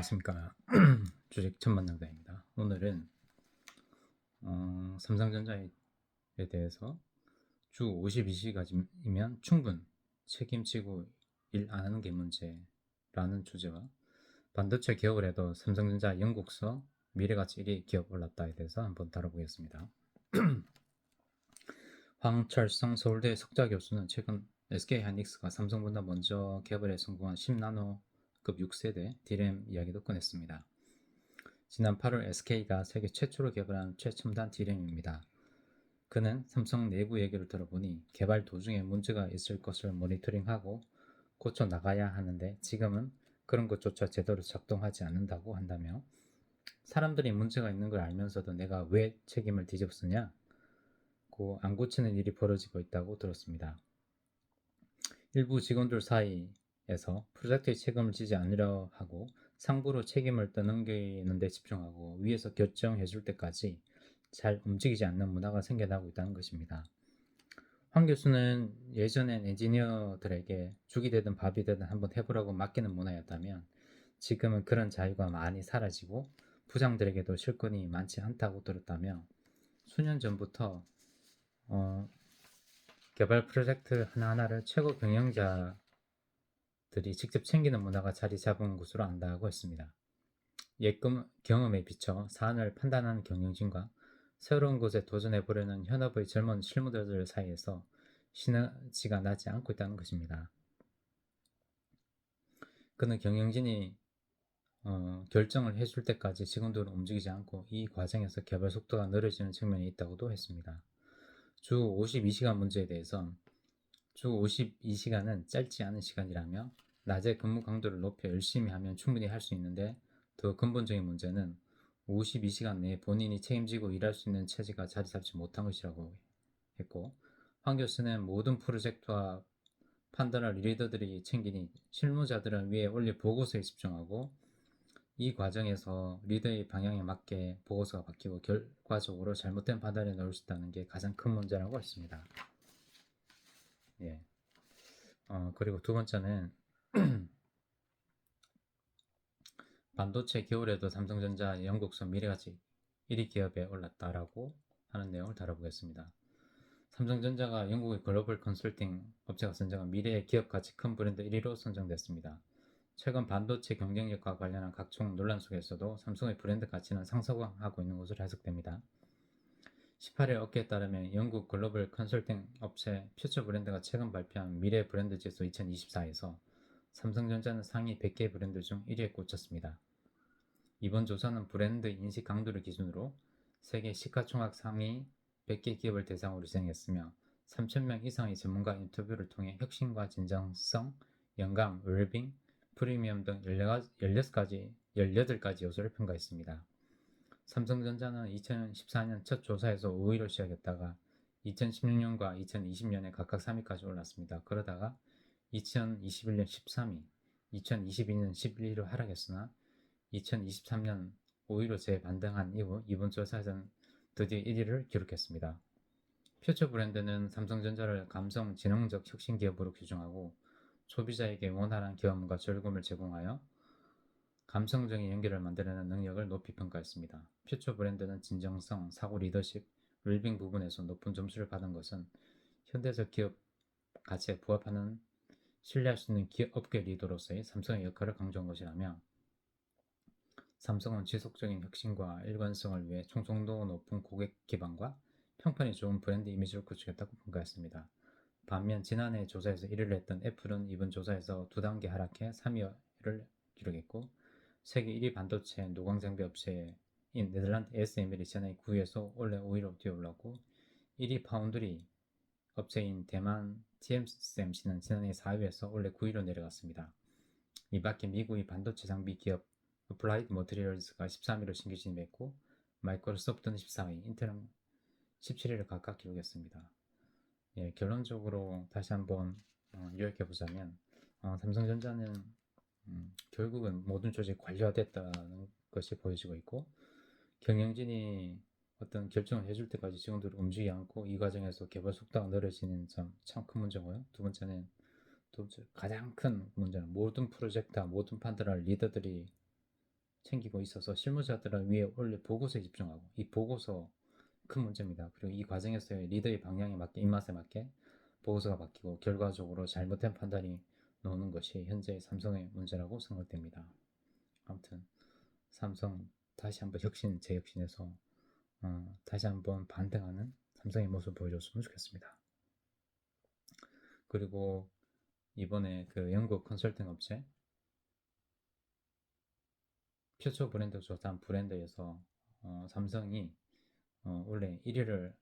안녕하십니까. 주식 천만장자입니다. 오늘은 삼성전자에 대해서 주 52시간이면 충분 책임지고 일 안 하는 게 문제라는 주제와 반도체 기업을 해도 삼성전자 영국서 미래가치 1위 기업 올랐다에 대해서 한번 다뤄보겠습니다. 황철성 서울대 석좌 교수는 최근 SK하이닉스가 삼성보다 먼저 개발에 성공한 10나노급 6세대 D램 이야기도 꺼냈습니다. 지난 8월 SK가 세계 최초로 개발한 최첨단 D램입니다. 그는 삼성 내부 얘기를 들어보니 개발 도중에 문제가 있을 것을 모니터링하고 고쳐 나가야 하는데 지금은 그런 것조차 제대로 작동하지 않는다고 한다며 사람들이 문제가 있는 걸 알면서도 내가 왜 책임을 뒤집쓰냐? 고 안 고치는 일이 벌어지고 있다고 들었습니다. 일부 직원들 사이에서 프로젝트에 책임을 지지 않으려 하고 상부로 책임을 떠넘기는 데 집중하고 위에서 결정해 줄 때까지 잘 움직이지 않는 문화가 생겨나고 있다는 것입니다. 황 교수는 예전엔 엔지니어들에게 죽이 되든 밥이 되든 한번 해보라고 맡기는 문화였다면 지금은 그런 자유가 많이 사라지고 부장들에게도 실권이 많지 않다고 들었다며 수년 전부터 개발 프로젝트 하나하나를 최고 경영자들이 직접 챙기는 문화가 자리 잡은 것으로 안다고 했습니다. 옛 경험에 비춰 사안을 판단하는 경영진과 새로운 곳에 도전해보려는 현업의 젊은 실무자들 사이에서 시너지가 나지 않고 있다는 것입니다. 그는 경영진이 결정을 해줄 때까지 직원들은 움직이지 않고 이 과정에서 개발 속도가 느려지는 측면이 있다고도 했습니다. 주 52시간 문제에 대해서 주 52시간은 짧지 않은 시간이라며 낮에 근무 강도를 높여 열심히 하면 충분히 할 수 있는데 더 근본적인 문제는 52시간 내에 본인이 책임지고 일할 수 있는 체제가 자리 잡지 못한 것이라고 했고 황 교수는 모든 프로젝트와 판단을 리더들이 챙기니 실무자들은 위에 올릴 보고서에 집중하고 이 과정에서 리더의 방향에 맞게 보고서가 바뀌고 결과적으로 잘못된 판단에 넣을 수 있다는 게 가장 큰 문제라고 했습니다. 예. 그리고 두 번째는 반도체 기업에도 삼성전자 영국선 미래가치 1위 기업에 올랐다라고 하는 내용을 다뤄보겠습니다. 삼성전자가 영국의 글로벌 컨설팅 업체가 선정한 미래의 기업 가치 큰 브랜드 1위로 선정됐습니다. 최근 반도체 경쟁력과 관련한 각종 논란 속에서도 삼성의 브랜드 가치는 상승하고 있는 것으로 해석됩니다. 18일 업계에 따르면 영국 글로벌 컨설팅 업체 퓨처 브랜드가 최근 발표한 미래 브랜드 지수 2024에서 삼성전자는 상위 100개 브랜드 중 1위에 꽂혔습니다. 이번 조사는 브랜드 인식 강도를 기준으로 세계 시가총액 상위 100개 기업을 대상으로 진행했으며 3,000명 이상의 전문가 인터뷰를 통해 혁신과 진정성, 영감, 웰빙, 프리미엄 등 18가지 요소를 평가했습니다. 삼성전자는 2014년 첫 조사에서 5위로 시작했다가 2016년과 2020년에 각각 3위까지 올랐습니다. 그러다가 2021년 13위, 2022년 11위로 하락했으나 2023년 5위로 재반등한 이후 이번 조사에서는 드디어 1위를 기록했습니다. 퓨처 브랜드는 삼성전자를 감성 지능적 혁신 기업으로 규정하고 소비자에게 원활한 경험과 즐거움을 제공하여 감성적인 연결을 만들어내는 능력을 높이 평가했습니다. 퓨처 브랜드는 진정성, 사고 리더십, 웰빙 부분에서 높은 점수를 받은 것은 현대적 기업 가치에 부합하는 신뢰할 수 있는 기업 업계 리더로서의 삼성의 역할을 강조한 것이라며 삼성은 지속적인 혁신과 일관성을 위해 충성도 높은 고객 기반과 평판이 좋은 브랜드 이미지를 구축했다고 평가했습니다. 반면 지난해 조사에서 1위를 했던 애플은 이번 조사에서 2단계 하락해 3위를 기록했고 세계 1위 반도체 노광장비 업체인 네덜란드 ASML이 지난해 9위에서 올해 5위로 뛰어올랐고 1위 파운드리 업체인 대만 TSMC는 지난해 4위에서 올해 9위로 내려갔습니다. 이 밖에 미국의 반도체 장비 기업 어플라이드 머티리얼즈가 13위로 신규 진입했고 마이크로소프트는 14위, 인텔은 17위를 각각 기록했습니다. 예, 결론적으로 다시 한번 요약해보자면 삼성전자는 결국은 모든 조직이 관료화됐다는 것이 보여지고 있고 경영진이 어떤 결정을 해줄 때까지 직원들을 움직이지 않고 이 과정에서 개발 속도가 느려지는 점 참 큰 문제고요. 두 번째는 가장 큰 문제는 모든 프로젝트와 모든 판단을 리더들이 챙기고 있어서 실무자들을 위해 올릴 보고서에 집중하고, 이 보고서 큰 문제입니다. 그리고 이 과정에서의 리더의 방향에 맞게, 입맛에 맞게 보고서가 바뀌고 결과적으로 잘못된 판단이 나오는 것이 현재 삼성의 문제라고 생각됩니다. 아무튼 삼성 다시 한번 재혁신해서 다시 한번 반등하는 삼성의 모습을 보여줬으면 좋겠습니다. 그리고 이번에 그 영국 컨설팅 업체 퓨처 브랜드 조사한 브랜드에서 삼성이 원래 1위를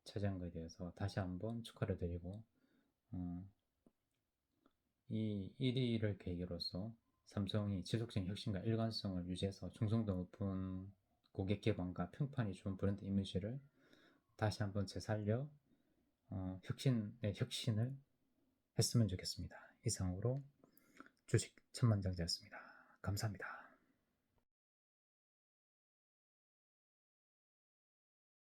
차지한 것에 대해서 다시 한번 축하를 드리고, 이 1위를 계기로서 삼성이 지속적인 혁신과 일관성을 유지해서 충성도 높은 고객 기반과 평판이 좋은 브랜드 이미지를 다시 한번 재살려 혁신을 했으면 좋겠습니다. 이상으로 주식 천만장자였습니다. 감사합니다.